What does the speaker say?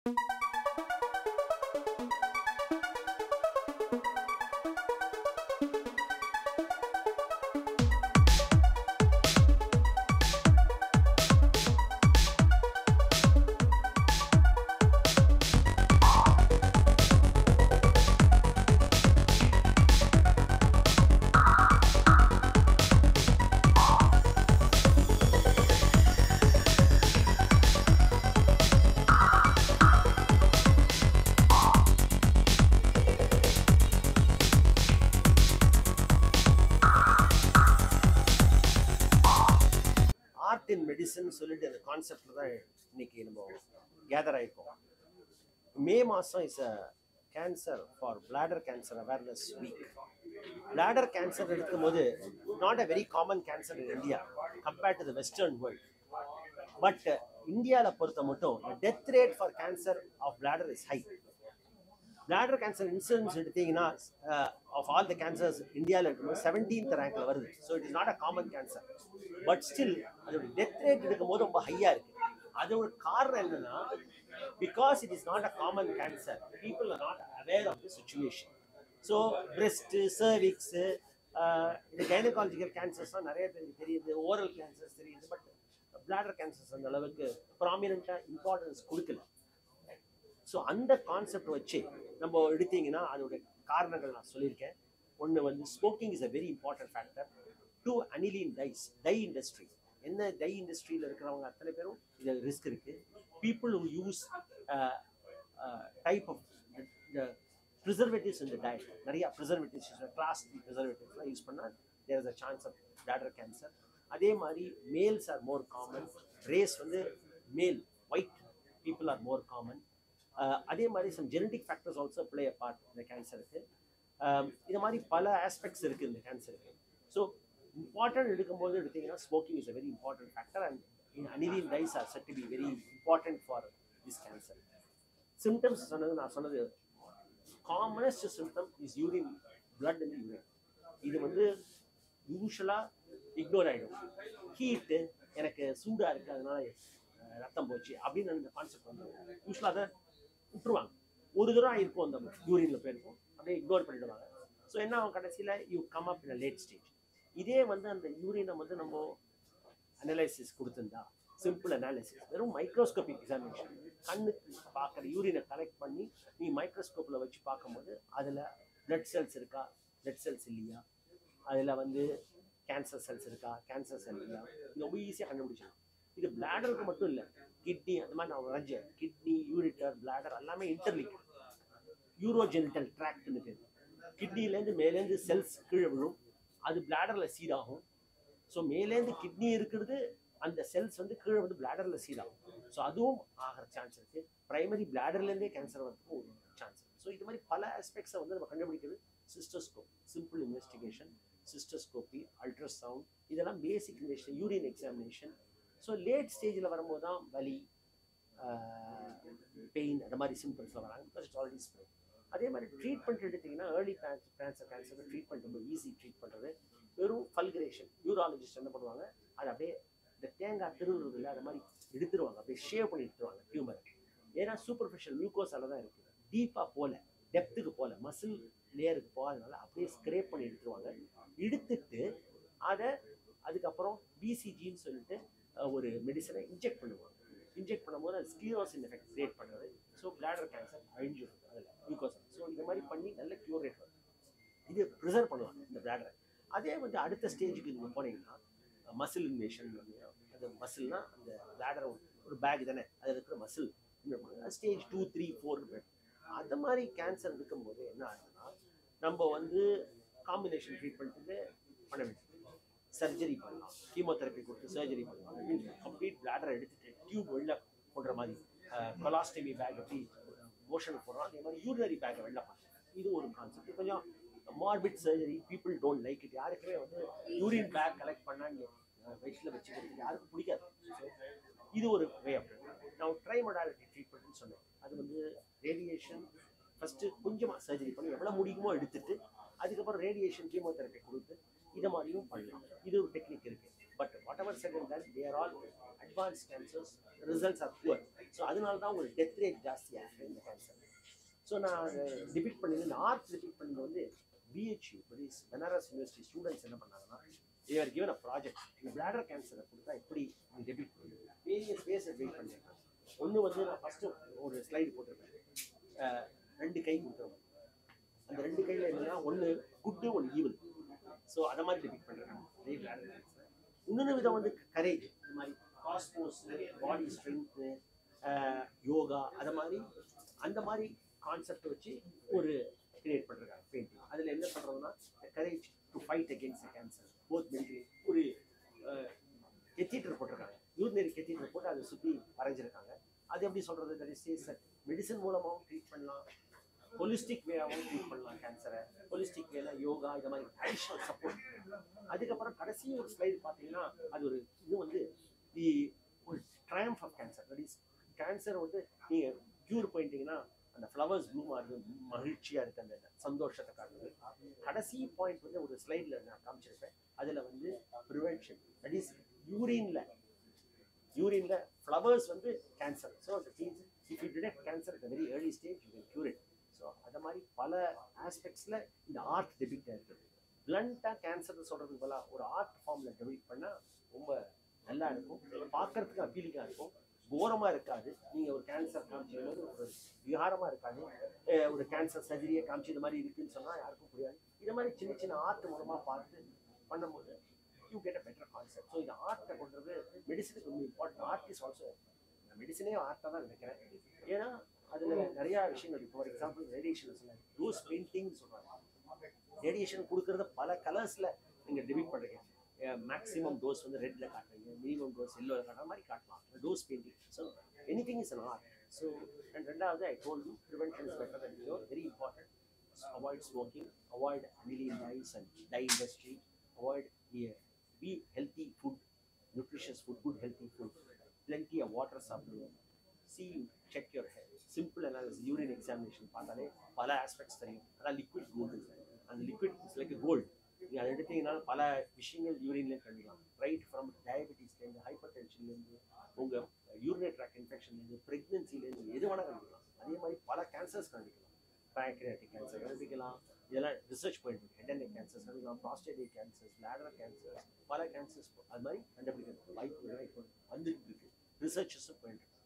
Art இன் medicine சொல்லிட்டு அந்த கான்செப்ட்ல தான் இன்னைக்கு நம்ம கேதர் ஆயிருக்கோம். மே மாதம் is a cancer for bladder cancer awareness week. Bladder cancer எடுக்கும்போது not a very common cancer in India compared to the western world. But இந்தியாவில் பொறுத்த மட்டும் death rate for cancer of bladder is high. Bladder cancer incidence எடுத்தீங்கன்னா of all the cancers இந்தியாவில் இருக்கும்போது 17th ரேங்க்ல வருது. So it is not a common cancer. But still அதோட death rate எடுக்கும்போது ரொம்ப ஹையாக இருக்கு. அதோட காரணம் என்னன்னா, because it is not a common cancer, people are not aware of the situation. So breast, cervix, இந்த கைனகாலஜிக்கல் கேன்சர்ஸ்லாம் நிறைய பேருக்கு தெரியுது, ஓரல் கேன்சர்ஸ் தெரியுது. பட் பிளாடர் கேன்சர்ஸ் அந்த அளவுக்கு ப்ராமினெண்ட்டாக இம்பார்ட்டன்ஸ் கொடுக்கல. ஸோ அந்த கான்செப்ட் வச்சு நம்ம எடுத்தீங்கன்னா அதோட காரணங்கள் நான் சொல்லியிருக்கேன். ஒன்று வந்து smoking is a very important factor. 2 aniline dyes, dye industry. என்ன டை இண்டஸ்ட்ரியில் இருக்கிறவங்க அத்தனை பேரும் இது ரிஸ்க் இருக்குது. People who use type of preservatives இந்த டயட், நிறையா ப்ரிசர்வேட்டிவ்ஸ், கிளாஸ் 3 ப்ரிசர்வேட்டிவ்ஸ்லாம் யூஸ் பண்ணால் there is a chance of bladder cancer. அதே மாதிரி males are more common. Race வந்து male white people are more common. அதே மாதிரி some genetic factors also play a part இந்த கேன்சருக்கு. இது மாதிரி பல ஆஸ்பெக்ட்ஸ் இருக்குது இந்த கேன்சருக்கு. ஸோ இம்பார்ட்டன்ட் எடுக்கும்போது எடுத்தீங்கன்னா smoking is a very important factor and aniline dies R set to be very important for this cancer. Symptoms நான் சொன்னது commonest symptom is urine, blood in urine. இது வந்து யூஸ்வலாக இக்னோர் ஆகிடும். ஹீட்டு, எனக்கு சூடாக இருக்குது அதனால ரத்தம் போச்சு அப்படின்னு அந்த கான்செப்ட் வந்து யூஸ்வலாக அதை விட்டுருவாங்க. ஒரு தூரம் இருக்கும் அந்த யூரினில் போயிருக்கும், அப்படியே இக்னோர் பண்ணிடுவாங்க. ஸோ என்ன ஆகும், கடைசியில் you come up in late stage. இதே வந்து அந்த யூரினை வந்து நம்ம அனலைசிஸ் கொடுத்துருந்தா, சிம்பிள் அனாலிசிஸ், வெறும் மைக்ரோஸ்கோபிக் எக்ஸாமினேஷன், கண்ணுக்கு பார்க்குற யூரினை கலெக்ட் பண்ணி நீ மைக்ரோஸ்கோப்பில் வச்சு பார்க்கும்போது அதில் பிளட் செல்ஸ் இருக்கா, பிளட் செல்ஸ் இல்லையா, அதில் வந்து கேன்சர் செல்ஸ் இருக்கா, கேன்சர் செல் இல்லையா, இது ரொம்ப ஈஸியாக கண்டுபிடிச்சிடலாம். இது பிளாடருக்கு மட்டும் இல்லை, கிட்னி அந்த மாதிரி நான் வரைஞ்சேன். கிட்னி, யூரிட்டர், பிளாடர் எல்லாமே இன்டர்லிங்க். யூரோஜெனிட்டல் ட்ராக்ட்னு பேர். கிட்னிலேருந்து மேலேருந்து செல்ஸ் கீழே விழும், அது பிளாடரில் சீடாகும். ஸோ மேலேருந்து கிட்னி இருக்கிறது, அந்த செல்ஸ் வந்து கீழே வந்து பிளாடரில் சீடாகும். ஸோ அதுவும் ஆகிற சான்ஸ் இருக்குது. ப்ரைமரி பிளாடர்லேருந்தே கேன்சர் வரதுக்கும் ஒரு சான்ஸ் இருக்குது. ஸோ இது மாதிரி பல ஆஸ்பெக்ட்ஸை வந்து நம்ம கண்டுபிடிக்கிறது cystoscope, simple investigation, cystoscopy, ultrasound, இதெல்லாம் basic investigation, urine examination. So late ஸ்டேஜில் வரும்போது தான் வலி, பெயின், அந்த மாதிரி சிம்டம்ஸில் வராங்க, பிகாஸ் இட்ஸ் ஆல்ரெடி ஸ்ப்ரெட். அதே மாதிரி ட்ரீட்மெண்ட் எடுத்திங்கன்னா ஏர்லி கேன்சருக்கு ட்ரீட்மெண்ட் ரொம்ப ஈஸி. ட்ரீட் பண்ணுறது வெறும் ஃபல்கரேஷன். யூராலஜிஸ்ட் என்ன பண்ணுவாங்க, அதை அப்படியே இந்த தேங்காய் திருவுறது இல்லை, அது மாதிரி எடுத்துருவாங்க, அப்படியே ஷேவ் பண்ணி எடுத்துருவாங்க டியூமரை. ஏன்னா சூப்பர்ஃபிஷியல் மியூக்கோஸால தான் இருக்குது, டீப்பாக போகல, டெப்த்துக்கு போகல, மசில் லேயருக்கு போகாதனால அப்படியே ஸ்க்ரேப் பண்ணி எடுத்துருவாங்க. எடுத்துட்டு அதை அதுக்கப்புறம் பிசிஜின்னு சொல்லிட்டு ஒரு மெடிசனை இன்ஜெக்ட் பண்ணுவாங்க. இன்ஜெக்ட் பண்ணும்போது அது ஸ்க்ளீரோசின் எஃபெக்ட் கிரியேட் பண்ணுறது. ஸோ பிளாடர் கேன்சர் அழிஞ்சிடும் அதில் மியூக்கோஸா. ஸோ இந்த மாதிரி பண்ணி நல்ல க்யூர் ரேட் வரும். இது ப்ரிசர்வ் பண்ணுவாங்க இந்த பிளாடரை. அதே வந்து அடுத்த ஸ்டேஜுக்கு நீங்கள் போனீங்கன்னா மசில் இன்வேஷன். அந்த மசில்னா அந்த பிளாடர் ஒரு பேக் தானே, அதில் இருக்கிற மசில் ஸ்டேஜ் 2, 3, 4 போய்டும். அந்த மாதிரி கேன்சர் இருக்கும்போது என்ன ஆகுதுன்னா, நம்ம வந்து காம்பினேஷன் ட்ரீட்மெண்ட்டுக்கு பண்ண வேண்டியது, சர்ஜரி பண்ணலாம், கீமோதெரப்பி கொடுத்து சர்ஜரி பண்ணலாம். கம்ப்ளீட் பிளாடரை எடுத்துட்டு டியூப் வெளில போடுற மாதிரி, கொலாஸ்டமி பேக் எப்படி மோஷனுக்கு போடுறோம் அதே மாதிரி யூரினரி பேக்கை வெளில பண்ணலாம். இது ஒரு கான்செப்ட். கொஞ்சம் மார்பிட் surgery, people don't like it. யாருக்குமே வந்து யூரின் பேக் கலெக்ட் பண்ணால் வயிற்றில் வச்சுக்கிறது யாருக்கும் பிடிக்காது. ஸோ இது ஒரு வே ஆஃப் நான் ட்ரைமொடாலிட்டி ட்ரீட்மெண்ட்னு சொன்னேன். அது வந்து ரேடியேஷன் ஃபஸ்ட்டு கொஞ்சமாக சர்ஜரி பண்ணி எவ்வளோ முடியுமோ எடுத்துட்டு அதுக்கப்புறம் ரேடியேஷன் கீமோதெரப்பி கொடுத்து இதை மாதிரியும் பண்ணலாம். இது ஒரு டெக்னிக் இருக்குது. But what ever said that they are all advance cancers, results R poor. So அதனால தான் உங்களுக்கு டெத் ரேட் ஜாஸ்தியாக இருக்குது இந்த கேன்சர். ஸோ நான் டிபிட் பண்ணி இந்த ஆர்ட் டிபிட் பண்ணது வந்து பிஹெச்யூ பனாரஸ் யூனிவர்சிட்டி ஸ்டூடெண்ட்ஸ் என்ன பண்ணாங்கன்னா, தேவர் கிவன் அ ப்ராஜெக்ட். இந்த பிளாடர் கேன்சரை கொடுத்தா எப்படி டெபிட் பண்ணி வேரியஸ் வேஸ் டெபிட் பண்ணியிருக்காங்க. ஒன்று வந்து நான் ஃபஸ்ட்டு ஒரு ஸ்லைடு போட்டிருக்கேன், 2 கை கொடுத்துருவேன். அந்த 2 கையில் என்னன்னா ஒன்று குட்டு ஒன்று ஈவல். ஸோ அதை மாதிரி டெபிட் பண்ணுறாங்க அதே பிளாடர் கேன்சர். இன்னொன்று விதம் வந்து கரேஜ், இந்த மாதிரி காஸ்மோஸ், பாடி ஸ்ட்ரென்த்து, யோகா, அதை மாதிரி அந்த மாதிரி கான்செப்ட் வச்சு ஒரு கிரியேட் பண்ணுறாங்க பெயிண்டிங். அதில் என்ன பண்ணுறதுன்னா courage to fight against cancer both medical. ஒரு கெத்தீட்டர் போட்டிருக்காங்க, யூரினரி கெத்தீட்டர் போட்டு அதை சுற்றி வரைஞ்சிருக்காங்க. அது எப்படி சொல்கிறது, தட் இஸ் சேஸ் மெடிசன் மூலமாகவும் ட்ரீட் பண்ணலாம், ஹோலிஸ்டிக் வேயாகவும் ட்ரீட் பண்ணலாம் கேன்சரை. ஹோலிஸ்டிக் வேல யோகா இந்த மாதிரி அடிஷ்னல் சப்போர்ட். அதுக்கப்புறம் கடைசி ஒரு ஸ்லைடு பார்த்தீங்கன்னா அது ஒரு இது வந்து தி ஒரு triumph of cancer. That is cancer வந்து நீங்கள் க்யூர் பண்ணிட்டீங்கன்னா அந்த ஃப்ளவர்ஸ் ப்ளூம் ஆகுது, மகிழ்ச்சியாக இருக்குது, அந்த சந்தோஷத்தை காட்டுது. கடைசி பாயிண்ட் வந்து ஒரு ஸ்லைடில் நான் காமிச்சிருப்பேன். அதில் வந்து ப்ரிவென்ஷன், தட் இஸ் யூரின்ல ஃப்ளவர்ஸ் வந்து cancer. So that means if you detect cancer at very early stage you can cure it. So அந்த மாதிரி பல ஆஸ்பெக்ட்ஸில் இந்த ஆர்ட் டெபிட் இருக்குது. பிளண்ட்டாக கேன்சர்னு சொல்கிறதுக்கு பதிலாக ஒரு ஆர்ட் ஃபார்மில் டெபிட் பண்ணால் ரொம்ப நல்லா இருக்கும், பார்க்கறதுக்கு அப்பீலிங்காக இருக்கும், கோரமாக இருக்காது. நீங்கள் ஒரு கேன்சர் காமிச்சது ஒரு விகாரமாக இருக்காது. ஒரு கேன்சர் சர்ஜரியை காமிச்சு இது மாதிரி இருக்குதுன்னு சொன்னால் யாருக்கும் புரியாது. இது மாதிரி சின்ன சின்ன ஆர்ட் மூலமாக பார்த்து பண்ணும்போது you get a better concept. So இந்த ஆர்ட்டை கொண்டது மெடிசனுக்கு ரொம்ப இம்பார்ட்டன்ட். ஆர்ட் இஸ் ஆல்சோ, மெடிசனே ஆர்ட்டாக தான் நினைக்கிறேன். ஏன்னா அதில் நிறையா விஷயங்கள் இருக்குது. ஃபார் எக்ஸாம்பிள் ரேடியேஷன் சொன்னாங்க, டோஸ் பெயிண்டிங்னு சொல்கிறாங்க. ரேடியேஷன் கொடுக்குறத பல கலர்ஸில் நீங்கள் டெபிட் பண்ணுறீங்க. மேக்ஸிமம் டோஸ் வந்து ரெட்டில் காட்டுறீங்க, மினிமம் டோஸ் எல்லோவில் காட்டுற மாதிரி காட்டலாம். Those painting. So anything is an art. So and ரெண்டாவது I told you prevention is better than cure. Very important. Avoid smoking, avoid million dyes and dye industry, avoid be healthy food, nutritious food, good healthy food, plenty of water supply. See, check your head, simple analysis, urine examination பார்த்தாலே பல aspects தெரியும். அதான் liquid gold. அந்த liquid is like gold. நீங்கள் அதை எடுத்தீங்கன்னா பல விஷயங்கள் யூரின்லேயே கண்டுக்கலாம். ரைட் ஃப்ரம் டயபெட்டிஸ்லேருந்து, ஹைப்பர் டென்ஷன்லேருந்து, உங்கள் யூரினரி ட்ராக் இன்ஃபெக்ஷன்லேருந்து, ப்ரெக்னென்சிலேருந்து எது வேணால் கண்டுக்கலாம். அதே மாதிரி பல கேன்சர்ஸ் கண்டுக்கலாம். பேங்க்ரியாட்டிக் கேன்சர் கண்டுபிடிக்கலாம். இதெல்லாம் ரிசர்ச் போயிட்டு இருக்கு. ஹெட் அண்ட் நெக் கேன்சர்ஸ் கண்டுக்கலாம், ப்ராஸ்டேட்டிக் கேன்சர்ஸ், பிளாடர் கேன்சர்ஸ், பல கேன்சர்ஸ் அது மாதிரி கண்டுபிடிக்கிறது வாய்ப்புகள் இப்போ வந்துட்டு இருக்கு. ரிசர்ச்சஸும் போயிட்டு இருக்கு.